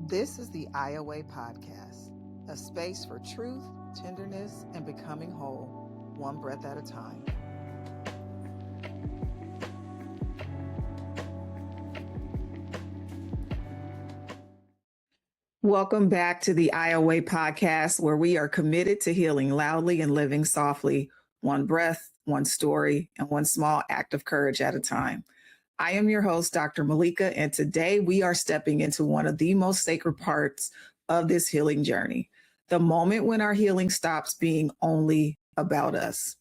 This is the IOA Podcast, a space for truth, tenderness, and becoming whole, one breath at a time. Welcome back to the IOA Podcast, where we are committed to healing loudly and living softly, one breath, one story, and one small act of courage at a time. I am your host, Dr. Malika, and today we are stepping into one of the most sacred parts of this healing journey, the moment when our healing stops being only about us.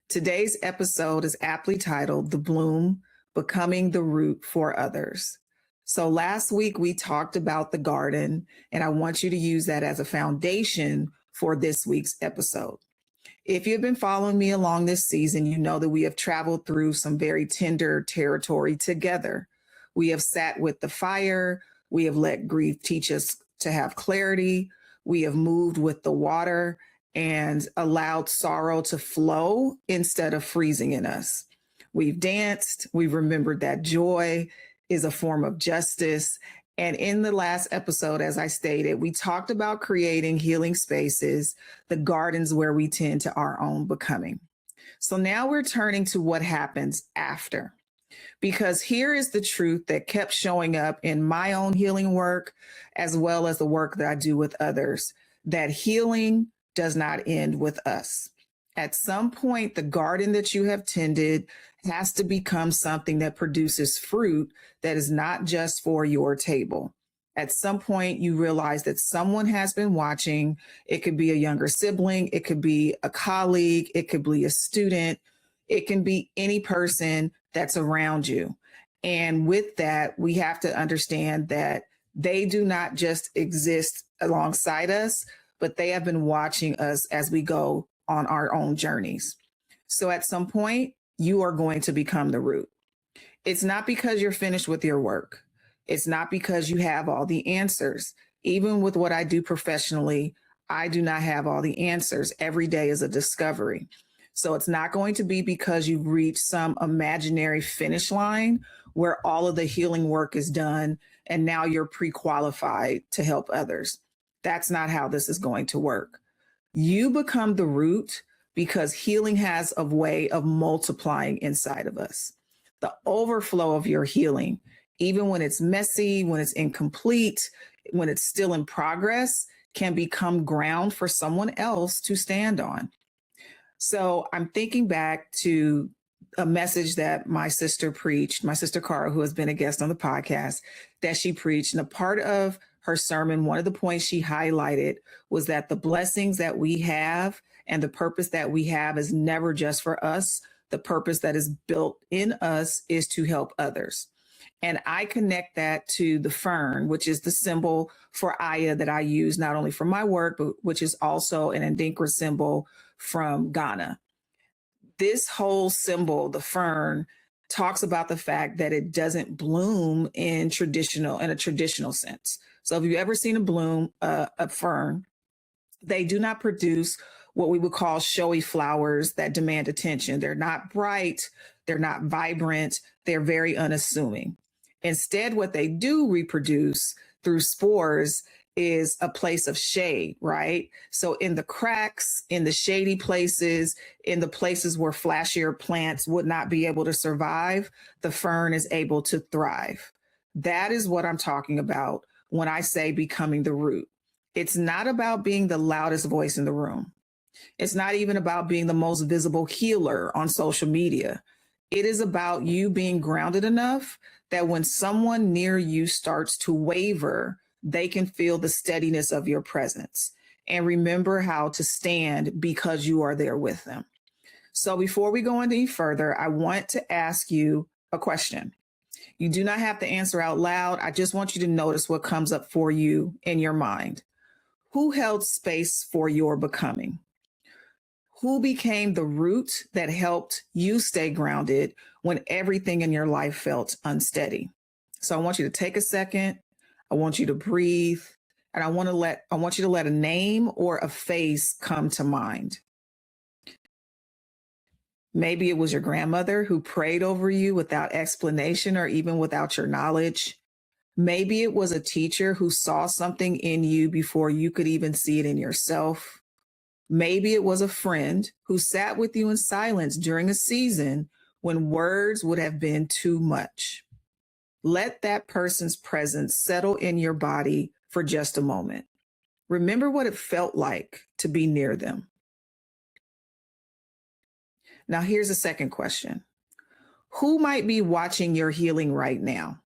Today's episode is aptly titled The Bloom, Becoming the Root for Others. So last week we talked about the garden, and I want you to use that as a foundation for this week's episode. If you've been following me along this season, you know that we have traveled through some very tender territory together. We have sat with the fire. We have let grief teach us to have clarity. We have moved with the water and allowed sorrow to flow instead of freezing in us. We've danced. We've remembered that joy is a form of justice. And in the last episode, as I stated, we talked about creating healing spaces, the gardens where we tend to our own becoming. So now we're turning to what happens after, because here is the truth that kept showing up in my own healing work, as well as the work that I do with others, that healing does not end with us. At some point, the garden that you have tended has to become something that produces fruit that is not just for your table. At some point, you realize that someone has been watching. It could be a younger sibling. It could be a colleague. It could be a student. It can be any person that's around you. And with that, we have to understand that they do not just exist alongside us, but they have been watching us as we go on our own journeys. So at some point, you are going to become the root. It's not because you're finished with your work. It's not because you have all the answers. Even with what I do professionally, I do not have all the answers. Every day is a discovery. So it's not going to be because you've reached some imaginary finish line where all of the healing work is done and now you're pre-qualified to help others. That's not how this is going to work. You become the root because healing has a way of multiplying inside of us. The overflow of your healing, even when it's messy, when it's incomplete, when it's still in progress, can become ground for someone else to stand on. So I'm thinking back to a message that my sister preached, my sister Cara, who has been a guest on the podcast, that she preached. And a part of her sermon, one of the points she highlighted was that the blessings that we have and the purpose that we have is never just for us. The purpose that is built in us is to help others. And I connect that to the fern, which is the symbol for Aya that I use not only for my work, but which is also an Adinkra symbol from Ghana. This whole symbol, the fern, talks about the fact that it doesn't bloom in a traditional sense. So if you've ever seen a fern, they do not produce what we would call showy flowers that demand attention. They're not bright, they're not vibrant, they're very unassuming. Instead, what they do reproduce through spores is a place of shade, right? So in the cracks, in the shady places, in the places where flashier plants would not be able to survive, the fern is able to thrive. That is what I'm talking about when I say becoming the root. It's not about being the loudest voice in the room. It's not even about being the most visible healer on social media. It is about you being grounded enough that when someone near you starts to waver, they can feel the steadiness of your presence and remember how to stand because you are there with them. So before we go any further, I want to ask you a question. You do not have to answer out loud. I just want you to notice what comes up for you in your mind. Who held space for your becoming? Who became the root that helped you stay grounded when everything in your life felt unsteady? So I want you to take a second. I want you to breathe, and I want you to let a name or a face come to mind. Maybe it was your grandmother who prayed over you without explanation or even without your knowledge. Maybe it was a teacher who saw something in you before you could even see it in yourself. Maybe it was a friend who sat with you in silence during a season when words would have been too much. Let that person's presence settle in your body for just a moment. Remember what it felt like to be near them. Now, here's a second question. Who might be watching your healing right now?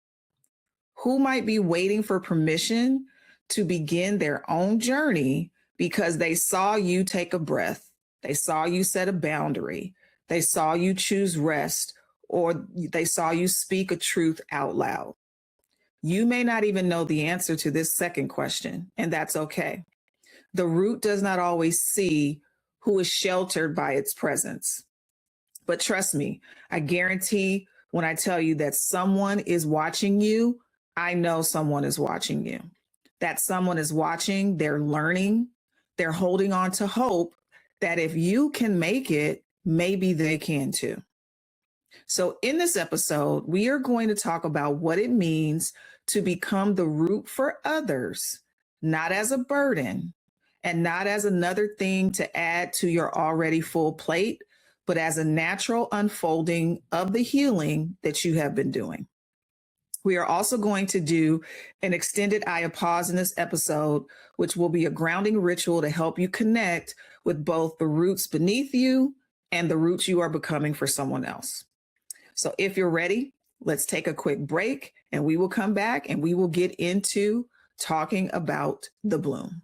Who might be waiting for permission to begin their own journey because they saw you take a breath, they saw you set a boundary, they saw you choose rest, or they saw you speak a truth out loud? You may not even know the answer to this second question, and that's okay. The root does not always see who is sheltered by its presence. But trust me, I guarantee when I tell you that someone is watching you, I know someone is watching you. That someone is watching, they're learning, they're holding on to hope that if you can make it, maybe they can too. So in this episode, we are going to talk about what it means to become the root for others, not as a burden and not as another thing to add to your already full plate, but as a natural unfolding of the healing that you have been doing. We are also going to do an extended Iapause in this episode, which will be a grounding ritual to help you connect with both the roots beneath you and the roots you are becoming for someone else. So if you're ready, let's take a quick break and we will come back and we will get into talking about the bloom.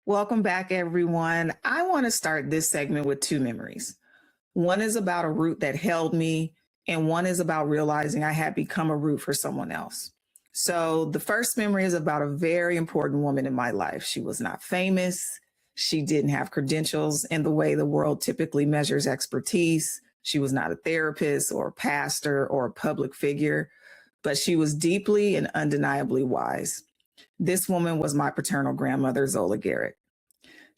Welcome back, everyone. I want to start this segment with two memories. One is about a root that held me, and one is about realizing I had become a root for someone else. So the first memory is about a very important woman in my life. She was not famous. She didn't have credentials in the way the world typically measures expertise. She was not a therapist or a pastor or a public figure, but she was deeply and undeniably wise. This woman was my paternal grandmother, Zola Garrett.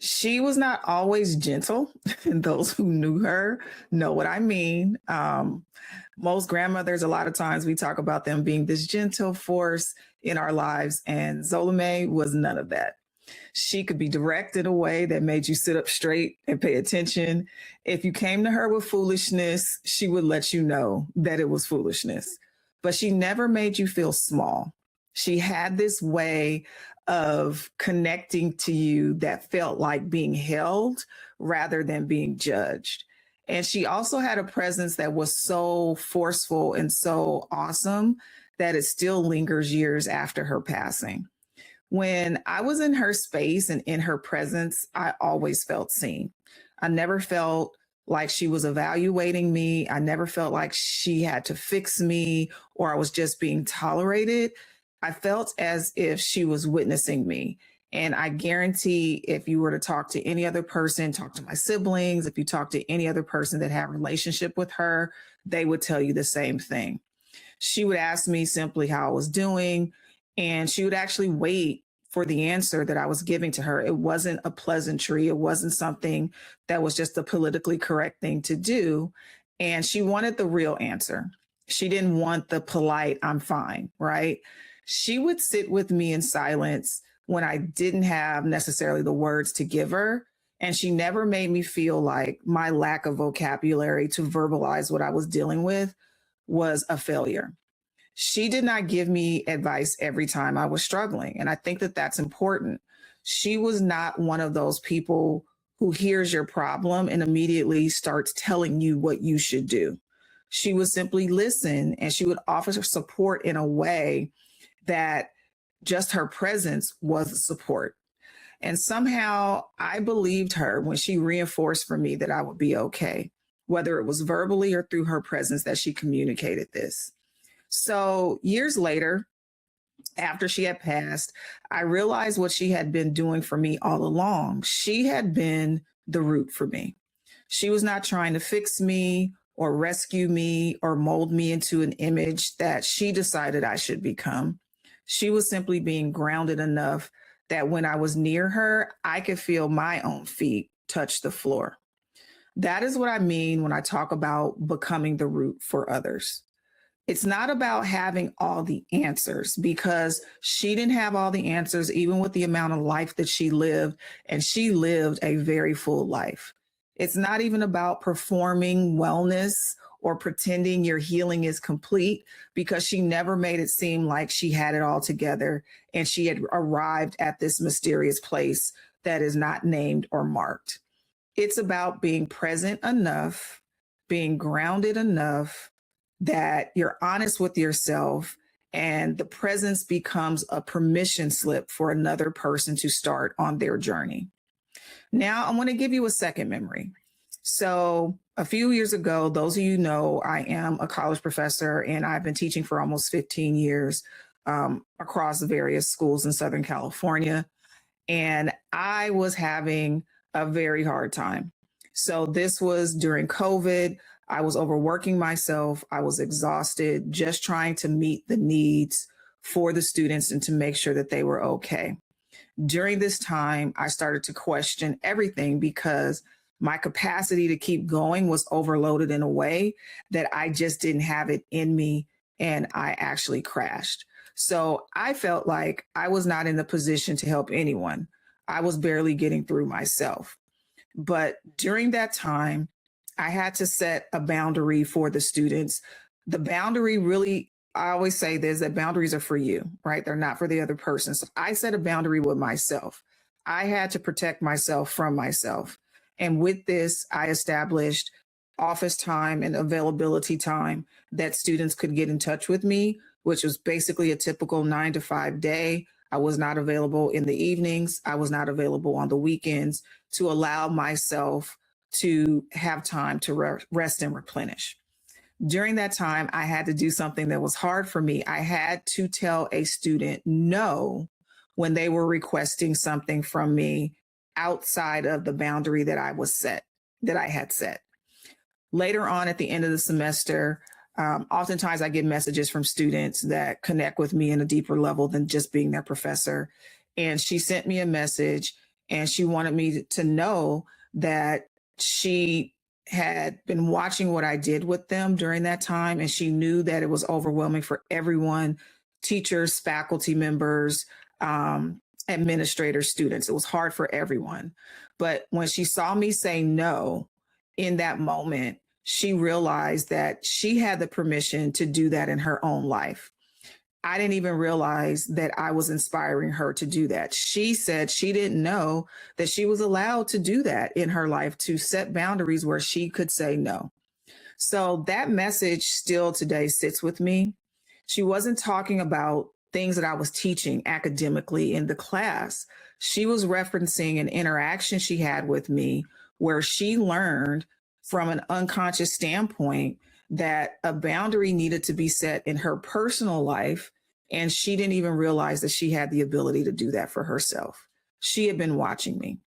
She was not always gentle, and those who knew her know what I mean. Most grandmothers, a lot of times we talk about them being this gentle force in our lives, and Zola May was none of that. She could be direct in a way that made you sit up straight and pay attention. If you came to her with foolishness, she would let you know that it was foolishness, but she never made you feel small. She had this way of connecting to you that felt like being held rather than being judged. And she also had a presence that was so forceful and so awesome that it still lingers years after her passing. When I was in her space and in her presence, I always felt seen. I never felt like she was evaluating me. I never felt like she had to fix me or I was just being tolerated. I felt as if she was witnessing me. And I guarantee if you were to talk to any other person, talk to my siblings, if you talk to any other person that had a relationship with her, they would tell you the same thing. She would ask me simply how I was doing, and she would actually wait for the answer that I was giving to her. It wasn't a pleasantry. It wasn't something that was just a politically correct thing to do. And she wanted the real answer. She didn't want the polite, I'm fine, right? She would sit with me in silence when I didn't have necessarily the words to give her. And she never made me feel like my lack of vocabulary to verbalize what I was dealing with was a failure. She did not give me advice every time I was struggling. And I think that that's important. She was not one of those people who hears your problem and immediately starts telling you what you should do. She would simply listen and she would offer support in a way that just her presence was support. And somehow I believed her when she reinforced for me that I would be okay, whether it was verbally or through her presence that she communicated this. So years later, after she had passed, I realized what she had been doing for me all along. She had been the root for me. She was not trying to fix me or rescue me or mold me into an image that she decided I should become. She was simply being grounded enough that when I was near her, I could feel my own feet touch the floor. That is what I mean when I talk about becoming the root for others. It's not about having all the answers because she didn't have all the answers, even with the amount of life that she lived, and she lived a very full life. It's not even about performing wellness or pretending your healing is complete because she never made it seem like she had it all together and she had arrived at this mysterious place that is not named or marked. It's about being present enough, being grounded enough that you're honest with yourself and the presence becomes a permission slip for another person to start on their journey. Now, I want to give you a second memory. So, a few years ago, those of you know, I am a college professor and I've been teaching for almost 15 years across various schools in Southern California. And I was having a very hard time. So this was during COVID. I was overworking myself. I was exhausted, just trying to meet the needs for the students and to make sure that they were okay. During this time, I started to question everything because my capacity to keep going was overloaded in a way that I just didn't have it in me. And I actually crashed. So I felt like I was not in the position to help anyone. I was barely getting through myself. But during that time, I had to set a boundary for the students. The boundary really, I always say this, that boundaries are for you, right? They're not for the other person. So I set a boundary with myself. I had to protect myself from myself. And with this, I established office time and availability time that students could get in touch with me, which was basically a typical 9 to 5 day. I was not available in the evenings. I was not available on the weekends to allow myself to have time to rest and replenish. During that time, I had to do something that was hard for me. I had to tell a student no when they were requesting something from me outside of the boundary that I had set. Later on at the end of the semester, oftentimes I get messages from students that connect with me in a deeper level than just being their professor. And she sent me a message and she wanted me to know that she had been watching what I did with them during that time. And she knew that it was overwhelming for everyone, teachers, faculty members, administrators, students. It was hard for everyone. But when she saw me say no in that moment, she realized that she had the permission to do that in her own life. I didn't even realize that I was inspiring her to do that. She said she didn't know that she was allowed to do that in her life, to set boundaries where she could say no. So that message still today sits with me. She wasn't talking about things that I was teaching academically in the class. She was referencing an interaction she had with me where she learned from an unconscious standpoint that a boundary needed to be set in her personal life. And she didn't even realize that she had the ability to do that for herself. She had been watching me.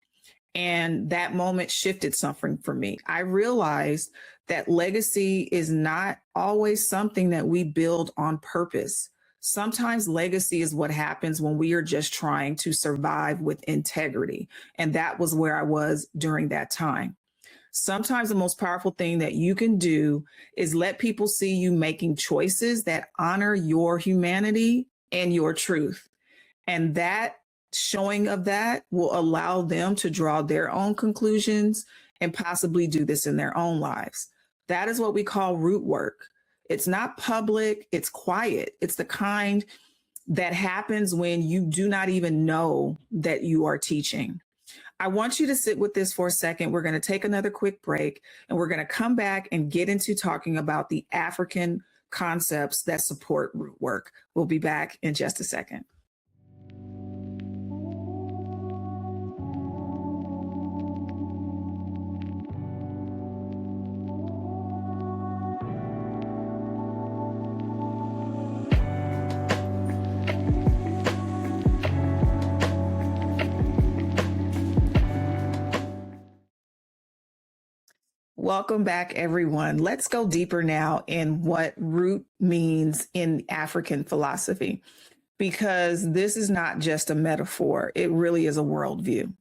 And that moment shifted something for me. I realized that legacy is not always something that we build on purpose. Sometimes legacy is what happens when we are just trying to survive with integrity. And that was where I was during that time. Sometimes the most powerful thing that you can do is let people see you making choices that honor your humanity and your truth. And that showing of that will allow them to draw their own conclusions and possibly do this in their own lives. That is what we call root work. It's not public, it's quiet. It's the kind that happens when you do not even know that you are teaching. I want you to sit with this for a second. We're going to take another quick break and we're going to come back and get into talking about the African concepts that support root work. We'll be back in just a second. Welcome back, everyone. Let's go deeper now in what root means in African philosophy, because this is not just a metaphor, it really is a worldview.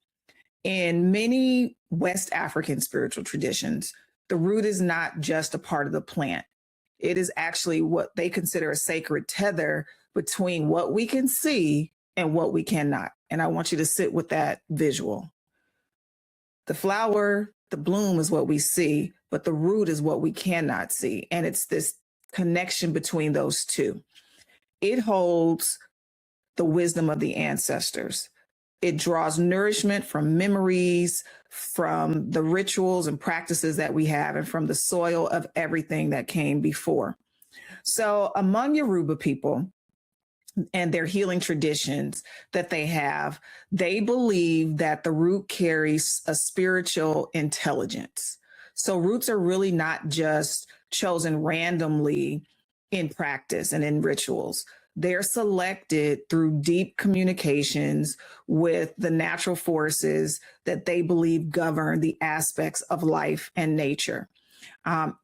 In many West African spiritual traditions, the root is not just a part of the plant. It is actually what they consider a sacred tether between what we can see and what we cannot. And I want you to sit with that visual. The flower, the bloom is what we see, but the root is what we cannot see. And it's this connection between those two. It holds the wisdom of the ancestors. It draws nourishment from memories, from the rituals and practices that we have, and from the soil of everything that came before. So, among Yoruba people, and their healing traditions that they have, they believe that the root carries a spiritual intelligence. So roots are really not just chosen randomly in practice and in rituals. They're selected through deep communications with the natural forces that they believe govern the aspects of life and nature.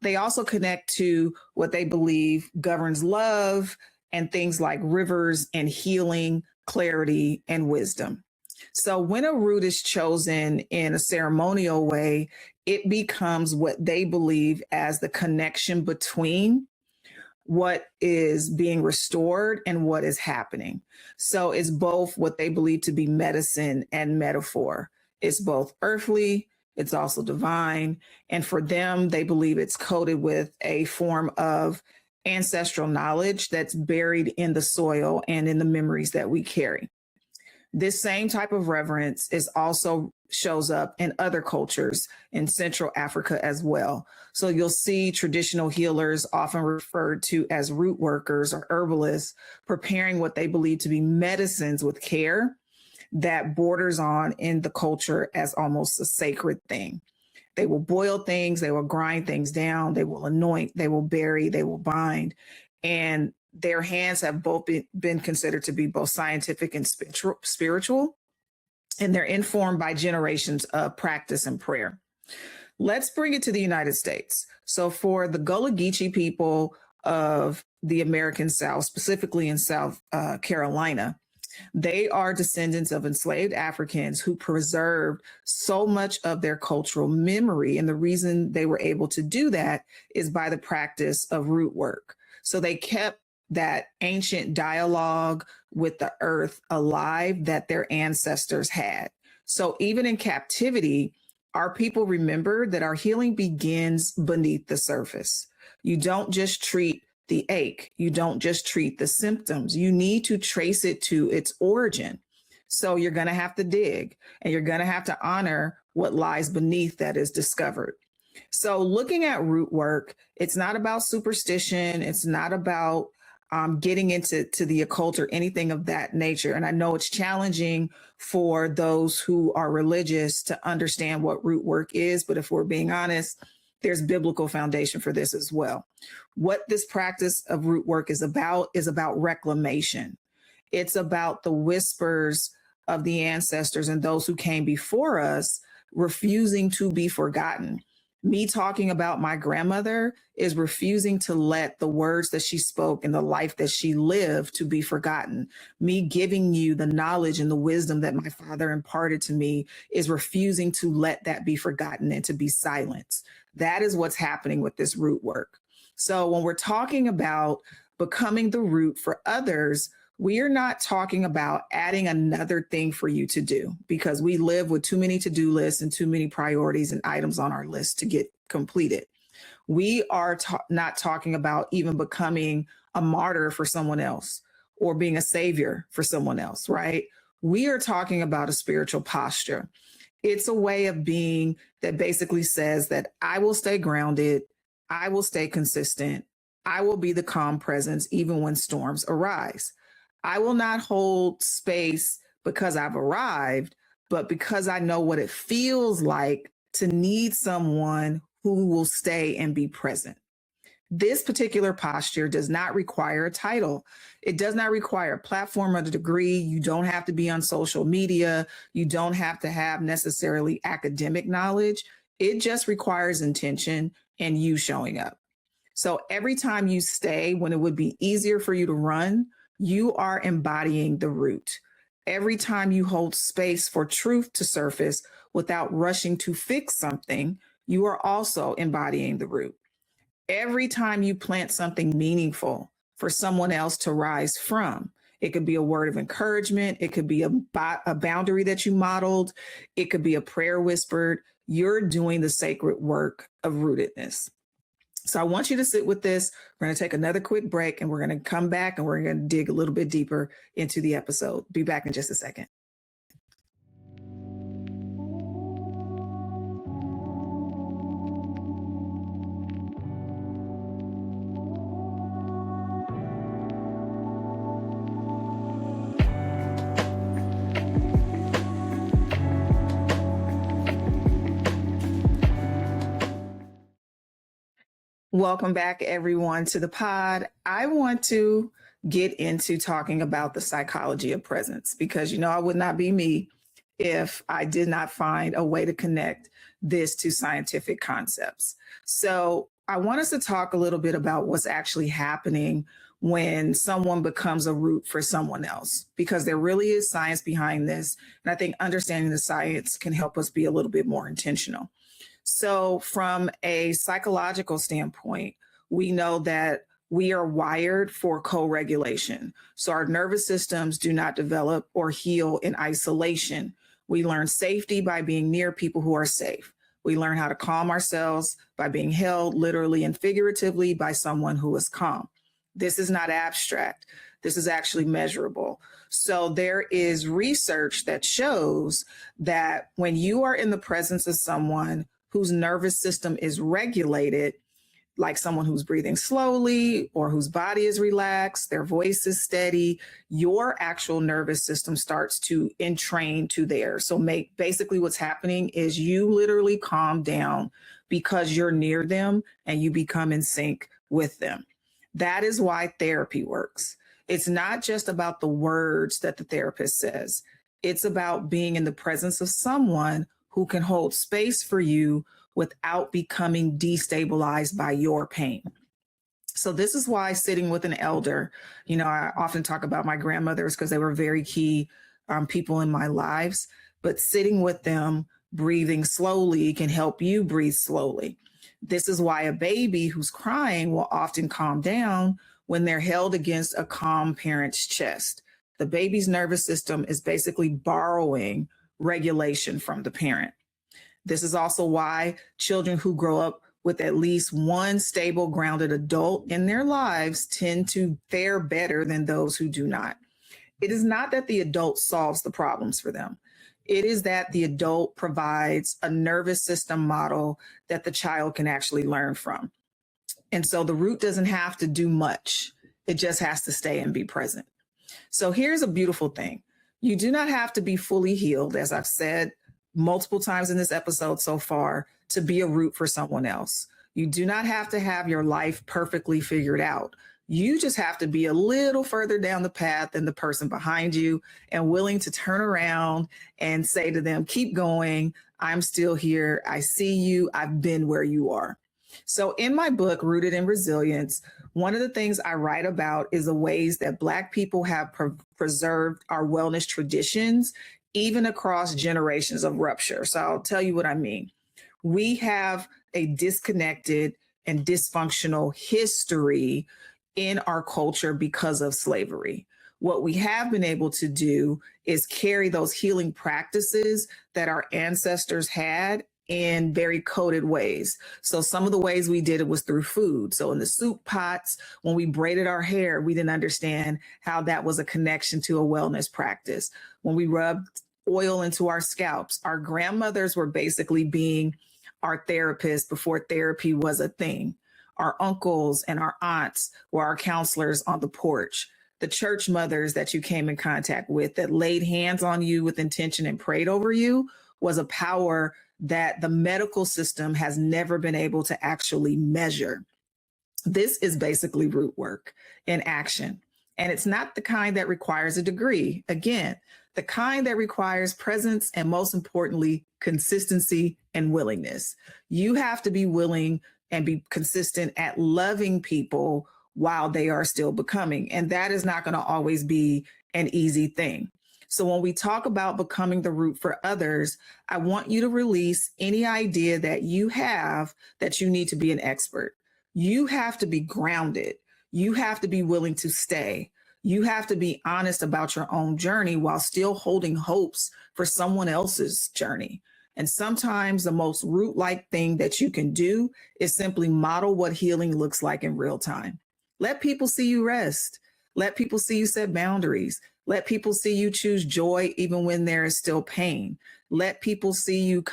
They also connect to what they believe governs love and things like rivers and healing, clarity, and wisdom. So when a root is chosen in a ceremonial way, it becomes what they believe as the connection between what is being restored and what is happening. So it's both what they believe to be medicine and metaphor. It's both earthly, it's also divine. And for them, they believe it's coated with a form of ancestral knowledge that's buried in the soil and in the memories that we carry. This same type of reverence is also shows up in other cultures in Central Africa as well. So you'll see traditional healers, often referred to as root workers or herbalists, preparing what they believe to be medicines with care that borders on in the culture as almost a sacred thing. They will boil things, they will grind things down, they will anoint, they will bury, they will bind. And their hands have both been considered to be both scientific and spiritual, and they're informed by generations of practice and prayer. Let's bring it to the United States. So for the Gullah Geechee people of the American South, specifically in South Carolina, they are descendants of enslaved Africans who preserved so much of their cultural memory. And the reason they were able to do that is by the practice of root work. So they kept that ancient dialogue with the earth alive that their ancestors had. So even in captivity, our people remember that our healing begins beneath the surface. You don't just treat the ache. You don't just treat the symptoms. You need to trace it to its origin. So you're going to have to dig, and you're going to have to honor what lies beneath that is discovered. So looking at root work, it's not about superstition. It's not about getting into the occult or anything of that nature. And I know it's challenging for those who are religious to understand what root work is, but if we're being honest, there's biblical foundation for this as well. What this practice of root work is about reclamation. It's about the whispers of the ancestors and those who came before us refusing to be forgotten. Me talking about my grandmother is refusing to let the words that she spoke and the life that she lived to be forgotten. Me giving you the knowledge and the wisdom that my father imparted to me is refusing to let that be forgotten and to be silenced. That is what's happening with this root work. So when we're talking about becoming the root for others, we are not talking about adding another thing for you to do, because we live with too many to-do lists and too many priorities and items on our list to get completed. We are not talking about even becoming a martyr for someone else or being a savior for someone else, right? We are talking about a spiritual posture. It's a way of being that basically says that I will stay grounded, I will stay consistent, I will be the calm presence even when storms arise. I will not hold space because I've arrived, but because I know what it feels like to need someone who will stay and be present. This particular posture does not require a title. It does not require a platform or a degree. You don't have to be on social media. You don't have to have necessarily academic knowledge. It just requires intention and you showing up. So every time you stay when it would be easier for you to run, you are embodying the root. Every time you hold space for truth to surface without rushing to fix something, you are also embodying the root. Every time you plant something meaningful for someone else to rise from, it could be a word of encouragement, it could be a boundary that you modeled, it could be a prayer whispered. You're doing the sacred work of rootedness. So I want you to sit with this. We're going to take another quick break and we're going to come back and we're going to dig a little bit deeper into the episode. Be back in just a second. Welcome back, everyone, to the pod. I want to get into talking about the psychology of presence because, I would not be me if I did not find a way to connect this to scientific concepts. So I want us to talk a little bit about what's actually happening when someone becomes a root for someone else, because there really is science behind this. And I think understanding the science can help us be a little bit more intentional. So from a psychological standpoint, we know that we are wired for co-regulation. So our nervous systems do not develop or heal in isolation. We learn safety by being near people who are safe. We learn how to calm ourselves by being held literally and figuratively by someone who is calm. This is not abstract. This is actually measurable. So there is research that shows that when you are in the presence of someone whose nervous system is regulated, like someone who's breathing slowly or whose body is relaxed, their voice is steady, your actual nervous system starts to entrain to theirs. So basically what's happening is you literally calm down because you're near them and you become in sync with them. That is why therapy works. It's not just about the words that the therapist says. It's about being in the presence of someone who can hold space for you without becoming destabilized by your pain. So this is why sitting with an elder, I often talk about my grandmothers because they were very key people in my lives, but sitting with them, breathing slowly can help you breathe slowly. This is why a baby who's crying will often calm down when they're held against a calm parent's chest. The baby's nervous system is basically borrowing regulation from the parent. This is also why children who grow up with at least one stable, grounded adult in their lives tend to fare better than those who do not. It is not that the adult solves the problems for them. It is that the adult provides a nervous system model that the child can actually learn from. And so the root doesn't have to do much. It just has to stay and be present. So here's a beautiful thing. You do not have to be fully healed, as I've said multiple times in this episode so far, to be a root for someone else. You do not have to have your life perfectly figured out. You just have to be a little further down the path than the person behind you and willing to turn around and say to them, keep going. I'm still here. I see you. I've been where you are. So in my book, Rooted in Resilience, one of the things I write about is the ways that Black people have preserved our wellness traditions, even across generations of rupture. So I'll tell you what I mean. We have a disconnected and dysfunctional history in our culture because of slavery. What we have been able to do is carry those healing practices that our ancestors had in very coded ways. So some of the ways we did it was through food. So in the soup pots, when we braided our hair, we didn't understand how that was a connection to a wellness practice. When we rubbed oil into our scalps, our grandmothers were basically being our therapists before therapy was a thing. Our uncles and our aunts were our counselors on the porch. The church mothers that you came in contact with that laid hands on you with intention and prayed over you was a power that the medical system has never been able to actually measure. This is basically root work in action. And it's not the kind that requires a degree. Again, the kind that requires presence and, most importantly, consistency and willingness. You have to be willing and be consistent at loving people while they are still becoming. And that is not going to always be an easy thing. So when we talk about becoming the root for others, I want you to release any idea that you have that you need to be an expert. You have to be grounded. You have to be willing to stay. You have to be honest about your own journey while still holding hopes for someone else's journey. And sometimes the most root-like thing that you can do is simply model what healing looks like in real time. Let people see you rest. Let people see you set boundaries. Let people see you choose joy even when there is still pain. Let people see you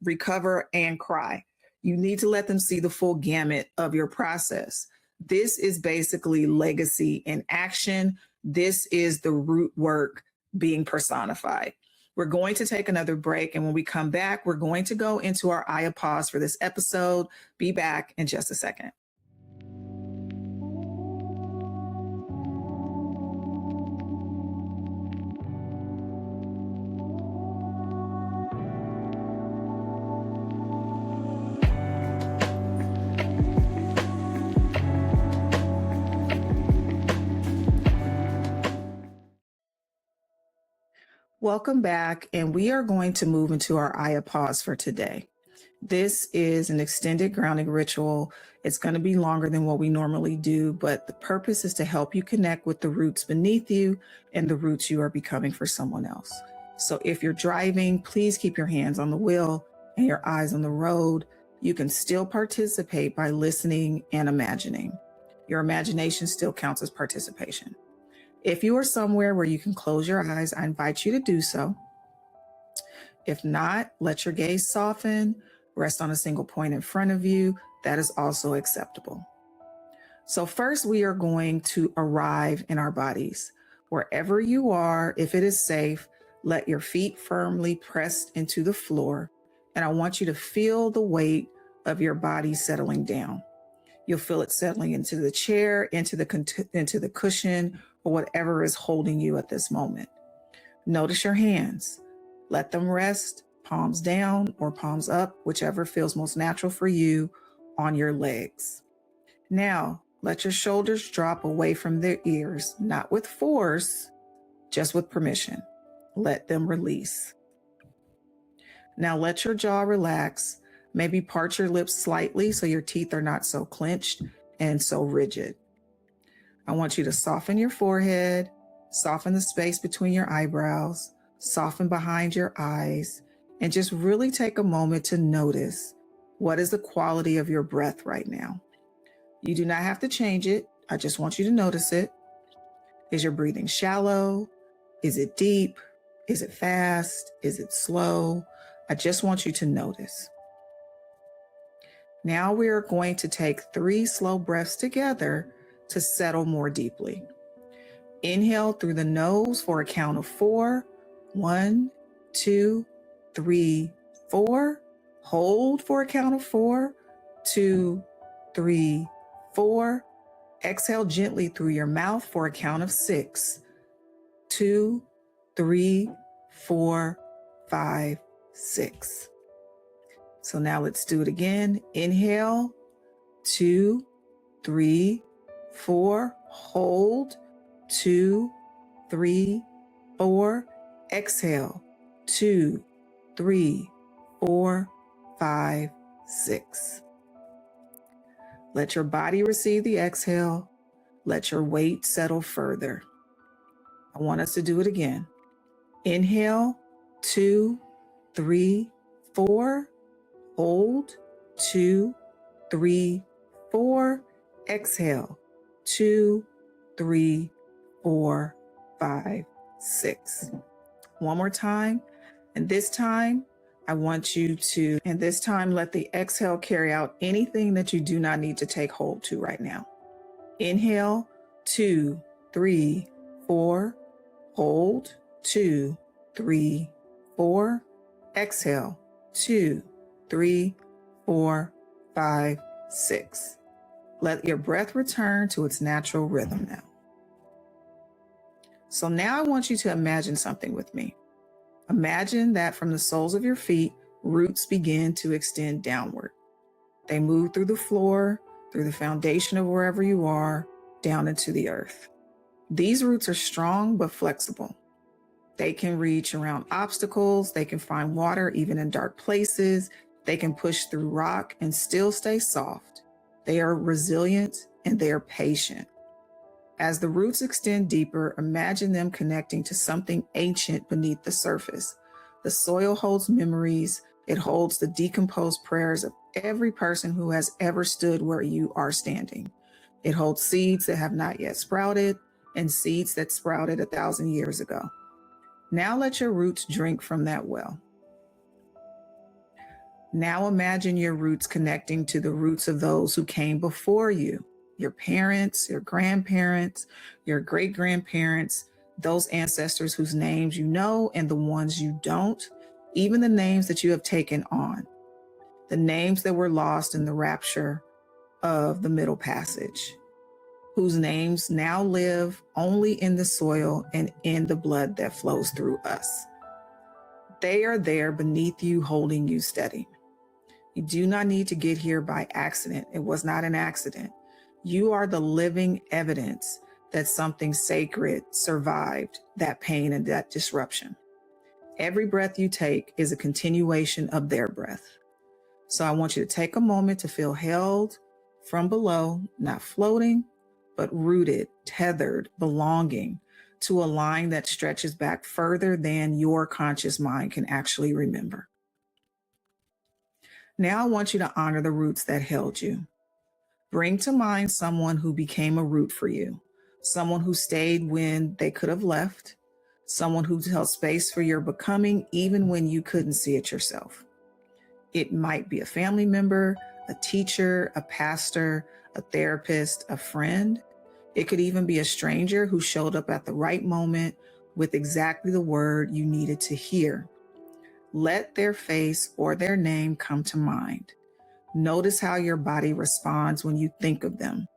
recover and cry. You need to let them see the full gamut of your process. This is basically legacy in action. This is the root work being personified. We're going to take another break. And when we come back, we're going to go into our Aya pause for this episode. Be back in just a second. Welcome back, and we are going to move into our Aya pause for today. This is an extended grounding ritual. It's going to be longer than what we normally do, but the purpose is to help you connect with the roots beneath you and the roots you are becoming for someone else. So if you're driving, please keep your hands on the wheel and your eyes on the road. You can still participate by listening and imagining. Your imagination still counts as participation. If you are somewhere where you can close your eyes, I invite you to do so. If not, let your gaze soften, rest on a single point in front of you. That is also acceptable. So first, we are going to arrive in our bodies. Wherever you are, if it is safe, let your feet firmly pressed into the floor. And I want you to feel the weight of your body settling down. You'll feel it settling into the chair, into the cushion, or whatever is holding you at this moment. Notice your hands. Let them rest, palms down or palms up, whichever feels most natural for you, on your legs. Now, let your shoulders drop away from their ears, not with force, just with permission. Let them release. Now let your jaw relax. Maybe part your lips slightly so your teeth are not so clenched and so rigid. I want you to soften your forehead, soften the space between your eyebrows, soften behind your eyes, and just really take a moment to notice what is the quality of your breath right now. You do not have to change it. I just want you to notice it. Is your breathing shallow? Is it deep? Is it fast? Is it slow? I just want you to notice. Now we are going to take 3 slow breaths together to settle more deeply. Inhale through the nose for a count of 4. 1, 2, 3, 4. Hold for a count of 4. 2, 3, 4. Exhale gently through your mouth for a count of 6. 2, 3, 4, 5, 6. So now let's do it again. Inhale, 2, 3, 4. Hold, 2, 3, 4. Exhale, 2, 3, 4, 5, 6. Let your body receive the exhale. Let your weight settle further. I want us to do it again. Inhale, 2, 3, 4. Hold, 2, 3, 4. Exhale, 2, 3, 4, 5, 6. One more time. And this time, let the exhale carry out anything that you do not need to take hold to right now. Inhale, 2, 3, 4. Hold, 2, 3, 4. Exhale, 2, 3, 4, 5, 6. Let your breath return to its natural rhythm now. So now I want you to imagine something with me. Imagine that from the soles of your feet, roots begin to extend downward. They move through the floor, through the foundation of wherever you are, down into the earth. These roots are strong but flexible. They can reach around obstacles. They can find water even in dark places. They can push through rock and still stay soft. They are resilient and they are patient. As the roots extend deeper, imagine them connecting to something ancient beneath the surface. The soil holds memories. It holds the decomposed prayers of every person who has ever stood where you are standing. It holds seeds that have not yet sprouted and seeds that sprouted 1,000 years ago. Now let your roots drink from that well. Now imagine your roots connecting to the roots of those who came before you, your parents, your grandparents, your great-grandparents, those ancestors whose names you know and the ones you don't, even the names that you have taken on, the names that were lost in the rapture of the Middle Passage, whose names now live only in the soil and in the blood that flows through us. They are there beneath you, holding you steady. You do not need to get here by accident. It was not an accident. You are the living evidence that something sacred survived that pain and that disruption. Every breath you take is a continuation of their breath. So I want you to take a moment to feel held from below, not floating, but rooted, tethered, belonging to a line that stretches back further than your conscious mind can actually remember. Now I want you to honor the roots that held you. Bring to mind someone who became a root for you, someone who stayed when they could have left, someone who held space for your becoming even when you couldn't see it yourself. It might be a family member, a teacher, a pastor, a therapist, a friend. It could even be a stranger who showed up at the right moment with exactly the word you needed to hear. Let their face or their name come to mind. Notice how your body responds when you think of them.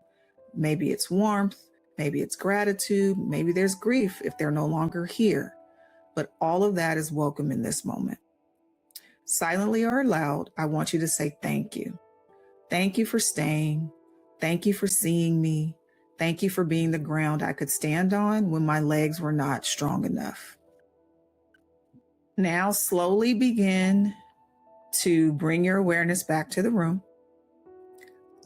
Maybe it's warmth, maybe it's gratitude, maybe there's grief if they're no longer here. But all of that is welcome in this moment. Silently or aloud, I want you to say thank you. Thank you for staying. Thank you for seeing me. Thank you for being the ground I could stand on when my legs were not strong enough. Now slowly begin to bring your awareness back to the room.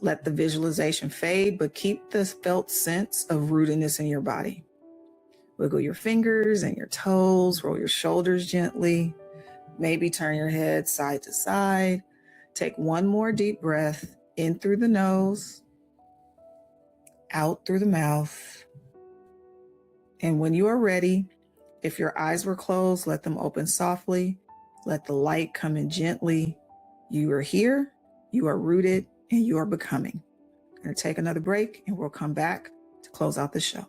Let the visualization fade, but keep the felt sense of rootedness in your body. Wiggle your fingers and your toes, roll your shoulders gently. Maybe turn your head side to side. Take one more deep breath in through the nose, out through the mouth. And when you are ready, if your eyes were closed, let them open softly. Let the light come in gently. You are here, you are rooted, and you are becoming. I'm going to take another break and we'll come back to close out the show.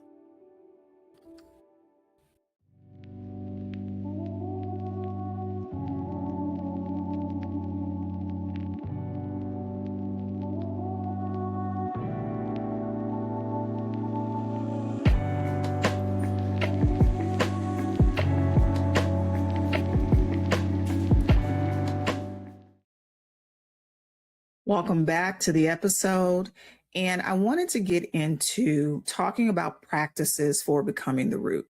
Welcome back to the episode. And I wanted to get into talking about practices for becoming the root.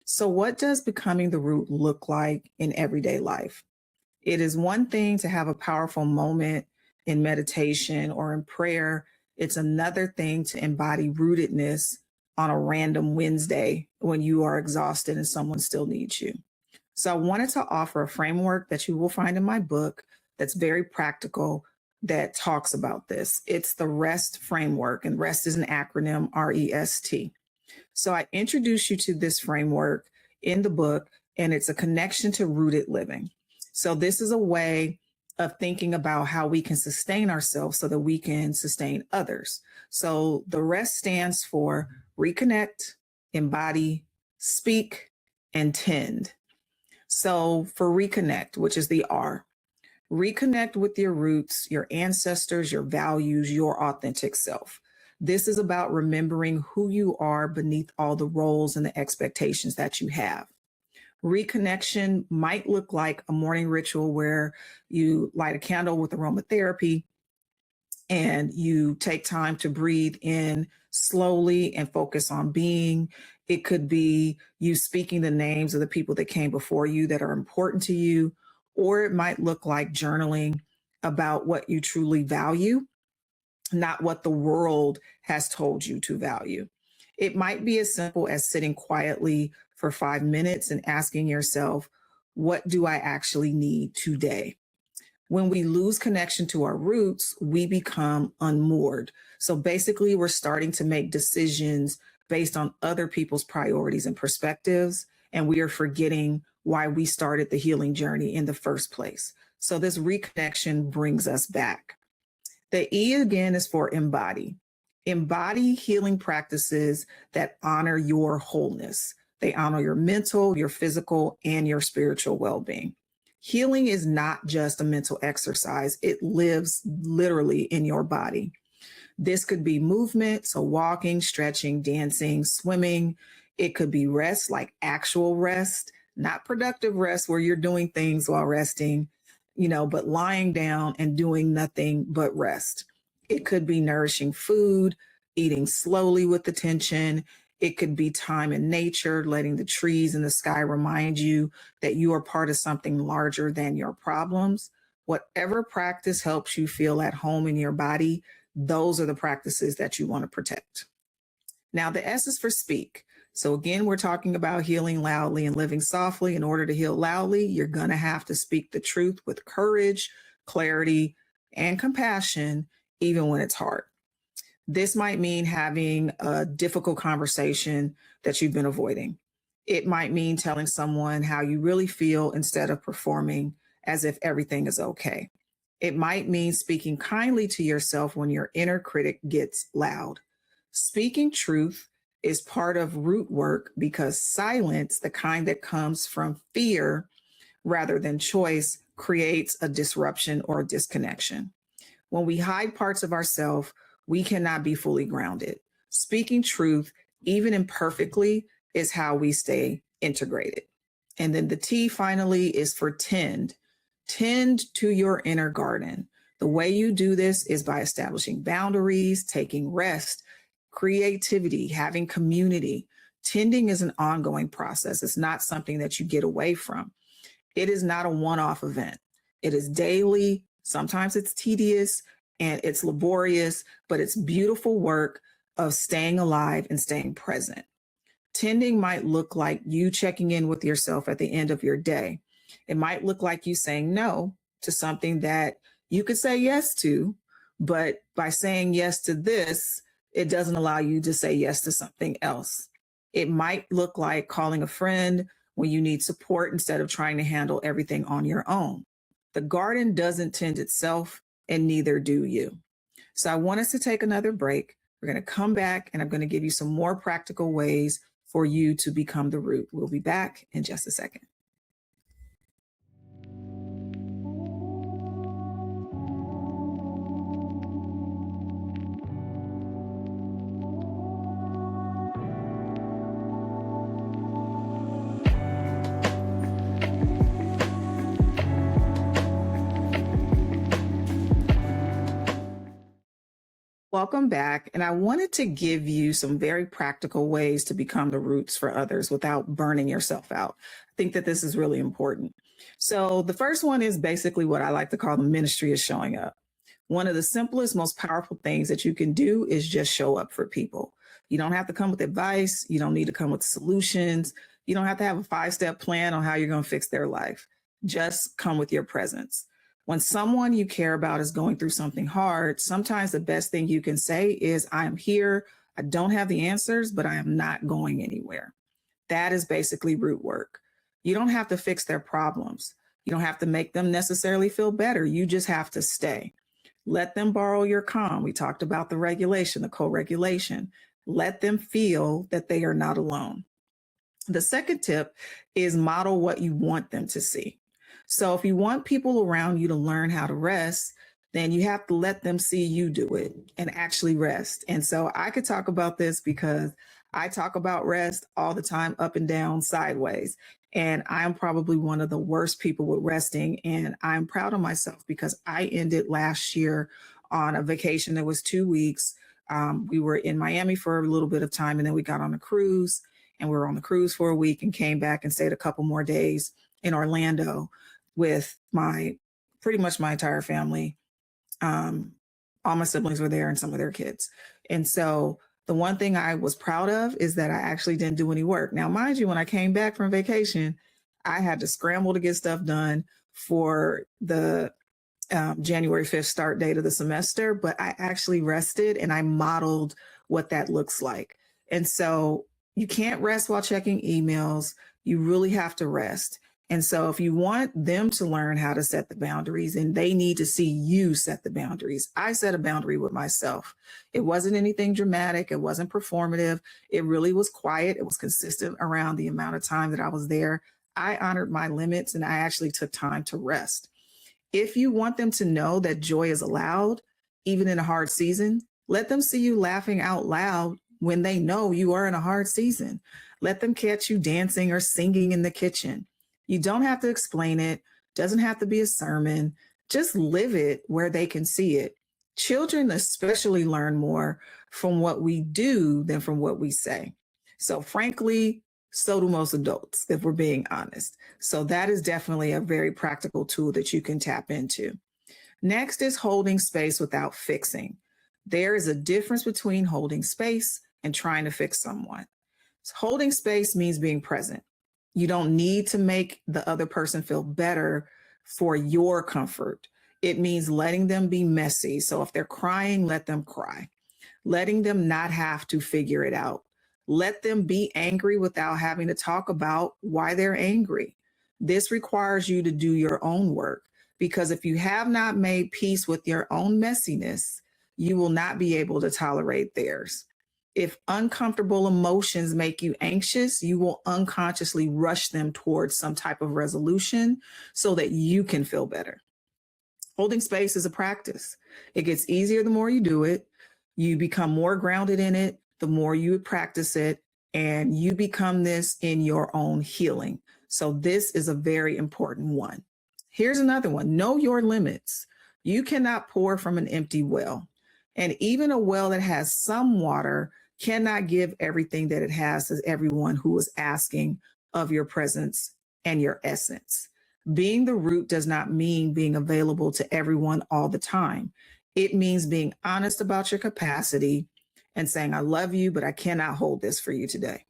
So, what does becoming the root look like in everyday life? It is one thing to have a powerful moment in meditation or in prayer. It's another thing to embody rootedness on a random Wednesday when you are exhausted and someone still needs you. So, I wanted to offer a framework that you will find in my book that's very practical that talks about this. It's the REST framework, and REST is an acronym, REST. So I introduce you to this framework in the book, and it's a connection to rooted living. So this is a way of thinking about how we can sustain ourselves so that we can sustain others. So the REST stands for reconnect, embody, speak, and tend. So for reconnect, which is the R, reconnect with your roots, your ancestors, your values, your authentic self. This is about remembering who you are beneath all the roles and the expectations that you have. Reconnection might look like a morning ritual where you light a candle with aromatherapy and you take time to breathe in slowly and focus on being. It could be you speaking the names of the people that came before you that are important to you, or it might look like journaling about what you truly value, not what the world has told you to value. It might be as simple as sitting quietly for 5 minutes and asking yourself, what do I actually need today? When we lose connection to our roots, we become unmoored. So basically, we're starting to make decisions based on other people's priorities and perspectives, and we are forgetting why we started the healing journey in the first place. So this reconnection brings us back. The E again is for embody. Embody healing practices that honor your wholeness. They honor your mental, your physical, and your spiritual well being. Healing is not just a mental exercise, it lives literally in your body. This could be movement, so walking, stretching, dancing, swimming. It could be rest, like actual rest, not productive rest where you're doing things while resting, but lying down and doing nothing but rest. It could be nourishing food, eating slowly with attention. It could be time in nature, letting the trees and the sky remind you that you are part of something larger than your problems. Whatever practice helps you feel at home in your body, those are the practices that you want to protect. Now, the S is for speak. So again, we're talking about healing loudly and living softly. In order to heal loudly, you're going to have to speak the truth with courage, clarity, and compassion, even when it's hard. This might mean having a difficult conversation that you've been avoiding. It might mean telling someone how you really feel instead of performing as if everything is okay. It might mean speaking kindly to yourself when your inner critic gets loud. Speaking truth is part of root work because silence, the kind that comes from fear rather than choice, creates a disruption or a disconnection. When we hide parts of ourselves, we cannot be fully grounded. Speaking truth, even imperfectly, is how we stay integrated. And then the T finally is for tend. Tend to your inner garden. The way you do this is by establishing boundaries, taking rest, creativity, having community. Tending is an ongoing process. It's not something that you get away from. It is not a one-off event. It is daily. Sometimes it's tedious and it's laborious, but it's beautiful work of staying alive and staying present. Tending might look like you checking in with yourself at the end of your day. It might look like you saying no to something that you could say yes to, but by saying yes to this, it doesn't allow you to say yes to something else. It might look like calling a friend when you need support instead of trying to handle everything on your own. The garden doesn't tend itself, and neither do you. So I want us to take another break. We're going to come back and I'm going to give you some more practical ways for you to become the root. We'll be back in just a second. Welcome back. And I wanted to give you some very practical ways to become the roots for others without burning yourself out. I think that this is really important. So, the first one is basically what I like to call the ministry of showing up. One of the simplest, most powerful things that you can do is just show up for people. You don't have to come with advice. You don't need to come with solutions. You don't have to have a 5-step plan on how you're going to fix their life. Just come with your presence. When someone you care about is going through something hard, sometimes the best thing you can say is, I am here. I don't have the answers, but I am not going anywhere. That is basically root work. You don't have to fix their problems. You don't have to make them necessarily feel better. You just have to stay. Let them borrow your calm. We talked about the regulation, the co-regulation. Let them feel that they are not alone. The second tip is model what you want them to see. So if you want people around you to learn how to rest, then you have to let them see you do it and actually rest. And so I could talk about this because I talk about rest all the time, up and down, sideways. And I'm probably one of the worst people with resting. And I'm proud of myself because I ended last year on a vacation that was 2 weeks. We were in Miami for a little bit of time, and then we got on a cruise, and we were on the cruise for a week and came back and stayed a couple more days in Orlando with pretty much my entire family. All my siblings were there and some of their kids. And so the one thing I was proud of is that I actually didn't do any work. Now, mind you, when I came back from vacation, I had to scramble to get stuff done for the January 5th start date of the semester, but I actually rested and I modeled what that looks like. And so you can't rest while checking emails. You really have to rest. And so if you want them to learn how to set the boundaries, and they need to see you set the boundaries. I set a boundary with myself. It wasn't anything dramatic. It wasn't performative. It really was quiet. It was consistent around the amount of time that I was there. I honored my limits and I actually took time to rest. If you want them to know that joy is allowed, even in a hard season, let them see you laughing out loud when they know you are in a hard season. Let them catch you dancing or singing in the kitchen. You don't have to explain it. Doesn't have to be a sermon. Just live it where they can see it. Children especially learn more from what we do than from what we say. So frankly, so do most adults, if we're being honest. So that is definitely a very practical tool that you can tap into. Next is holding space without fixing. There is a difference between holding space and trying to fix someone. So holding space means being present. You don't need to make the other person feel better for your comfort. It means letting them be messy. So if they're crying, let them cry. Letting them not have to figure it out. Let them be angry without having to talk about why they're angry. This requires you to do your own work, because if you have not made peace with your own messiness, you will not be able to tolerate theirs. If uncomfortable emotions make you anxious, you will unconsciously rush them towards some type of resolution so that you can feel better. Holding space is a practice. It gets easier the more you do it. You become more grounded in it, the more you practice it, and you become this in your own healing. So this is a very important one. Here's another one. Know your limits. You cannot pour from an empty well. And even a well that has some water cannot give everything that it has to everyone who is asking of your presence and your essence. Being the root does not mean being available to everyone all the time. It means being honest about your capacity and saying, I love you, but I cannot hold this for you today.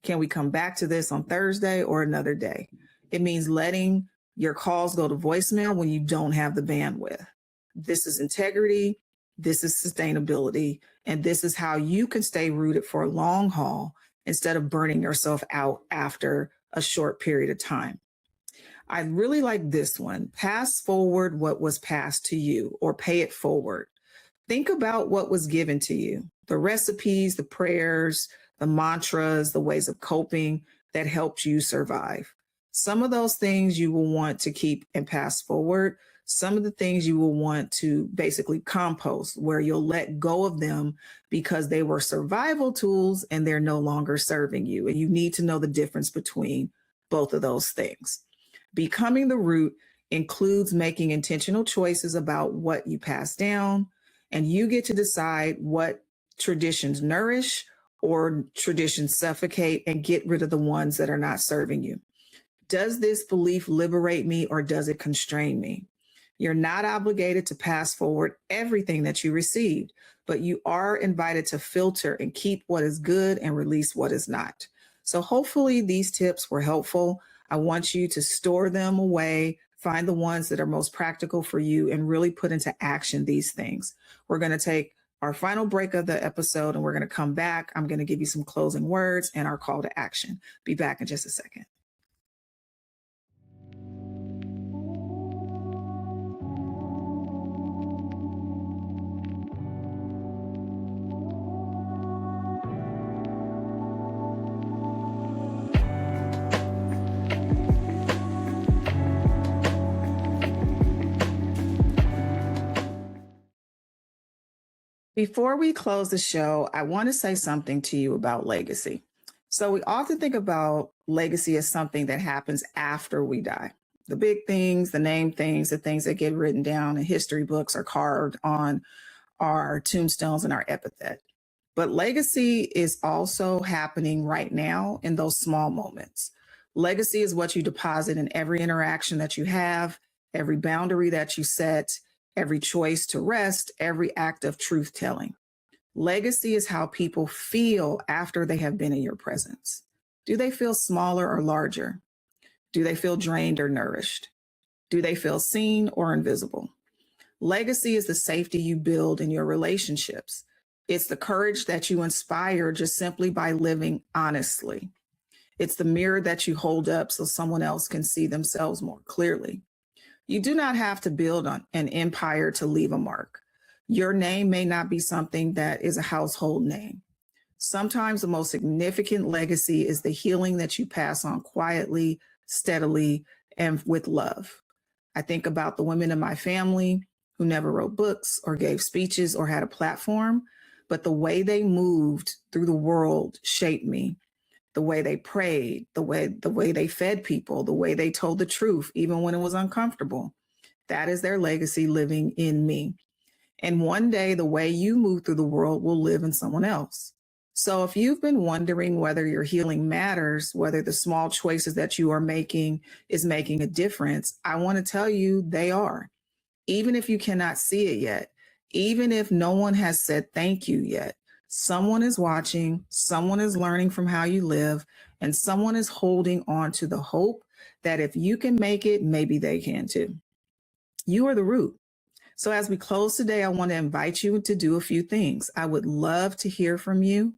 Can we come back to this on Thursday or another day? It means letting your calls go to voicemail when you don't have the bandwidth. This is integrity. This is sustainability. And this is how you can stay rooted for a long haul instead of burning yourself out after a short period of time. I really like this one. Pass forward what was passed to you, or pay it forward. Think about what was given to you, the recipes, the prayers, the mantras, the ways of coping that helped you survive. Some of those things you will want to keep and pass forward. Some of the things you will want to basically compost, where you'll let go of them because they were survival tools and they're no longer serving you. And you need to know the difference between both of those things. Becoming the root includes making intentional choices about what you pass down, and you get to decide what traditions nourish or traditions suffocate, and get rid of the ones that are not serving you. Does this belief liberate me or does it constrain me? You're not obligated to pass forward everything that you received, but you are invited to filter and keep what is good and release what is not. So hopefully these tips were helpful. I want you to store them away, find the ones that are most practical for you, and really put into action these things. We're going to take our final break of the episode and we're going to come back. I'm going to give you some closing words and our call to action. Be back in just a second. Before we close the show, I want to say something to you about legacy. So, we often think about legacy as something that happens after we die. The big things, the name things, the things that get written down in history books or carved on our tombstones and our epithet. But legacy is also happening right now in those small moments. Legacy is what you deposit in every interaction that you have, every boundary that you set, every choice to rest, every act of truth telling. Legacy is how people feel after they have been in your presence. Do they feel smaller or larger? Do they feel drained or nourished? Do they feel seen or invisible? Legacy is the safety you build in your relationships. It's the courage that you inspire just simply by living honestly. It's the mirror that you hold up so someone else can see themselves more clearly. You do not have to build on an empire to leave a mark. Your name may not be something that is a household name. Sometimes the most significant legacy is the healing that you pass on quietly, steadily, and with love. I think about the women in my family who never wrote books or gave speeches or had a platform, but the way they moved through the world shaped me. The way they prayed, the way they fed people, the way they told the truth, even when it was uncomfortable. That is their legacy living in me. And one day, the way you move through the world will live in someone else. So if you've been wondering whether your healing matters, whether the small choices that you are making is making a difference, I want to tell you they are. Even if you cannot see it yet, even if no one has said thank you yet, someone is watching, someone is learning from how you live, and someone is holding on to the hope that if you can make it, maybe they can too. You are the root. So as we close today, I want to invite you to do a few things. I would love to hear from you.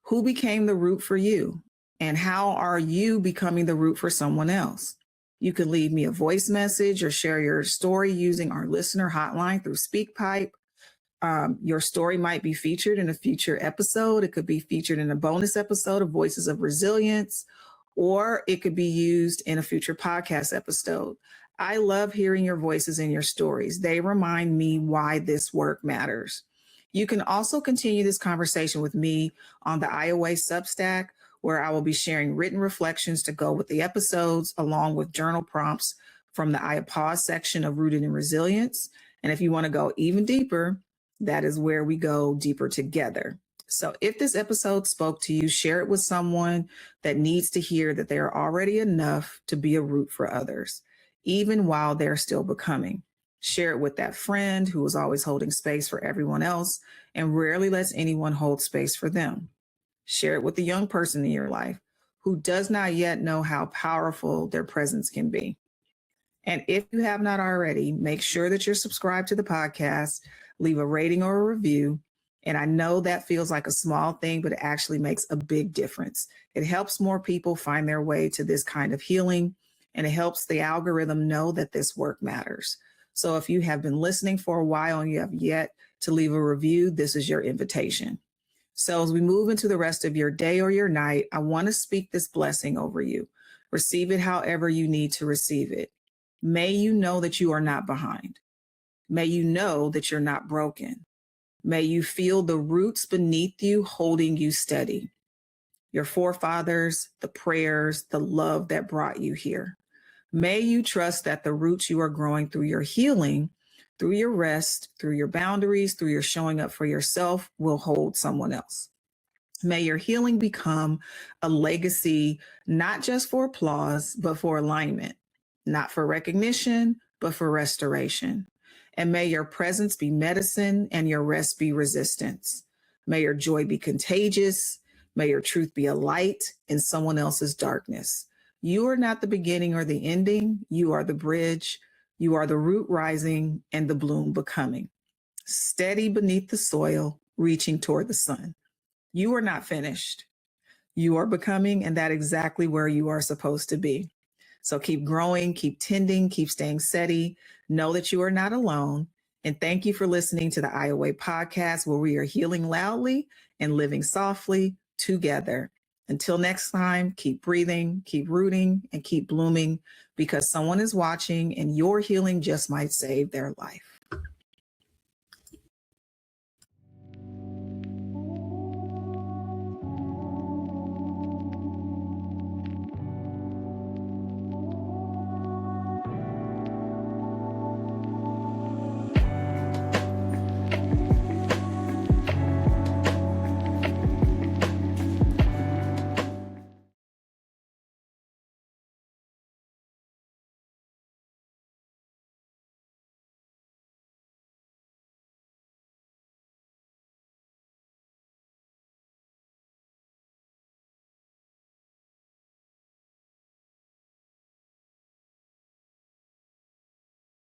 Who became the root for you? And how are you becoming the root for someone else? You can leave me a voice message or share your story using our listener hotline through SpeakPipe. Your story might be featured in a future episode. It could be featured in a bonus episode of Voices of Resilience, or it could be used in a future podcast episode. I love hearing your voices and your stories. They remind me why this work matters. You can also continue this conversation with me on the IOA Substack, where I will be sharing written reflections to go with the episodes, along with journal prompts from the I Pause section of Rooted in Resilience. And if you want to go even deeper, that is where we go deeper together. So if this episode spoke to you, share it with someone that needs to hear that they are already enough to be a root for others, even while they're still becoming. Share it with that friend who is always holding space for everyone else and rarely lets anyone hold space for them. Share it with the young person in your life who does not yet know how powerful their presence can be. And if you have not already, make sure that you're subscribed to the podcast, leave a rating or a review. And I know that feels like a small thing, but it actually makes a big difference. It helps more people find their way to this kind of healing, and it helps the algorithm know that this work matters. So if you have been listening for a while and you have yet to leave a review, this is your invitation. So as we move into the rest of your day or your night, I want to speak this blessing over you. Receive it however you need to receive it. May you know that you are not behind. May you know that you're not broken. May you feel the roots beneath you holding you steady. Your forefathers, the prayers, the love that brought you here. May you trust that the roots you are growing through your healing, through your rest, through your boundaries, through your showing up for yourself will hold someone else. May your healing become a legacy, not just for applause, but for alignment, not for recognition, but for restoration. And may your presence be medicine and your rest be resistance. May your joy be contagious. May your truth be a light in someone else's darkness. You are not the beginning or the ending. You are the bridge. You are the root rising and the bloom becoming. Steady beneath the soil, reaching toward the sun. You are not finished. You are becoming, and that's exactly where you are supposed to be. So keep growing, keep tending, keep staying steady. Know that you are not alone. And thank you for listening to the IOA podcast, where we are healing loudly and living softly together. Until next time, keep breathing, keep rooting, and keep blooming, because someone is watching and your healing just might save their life.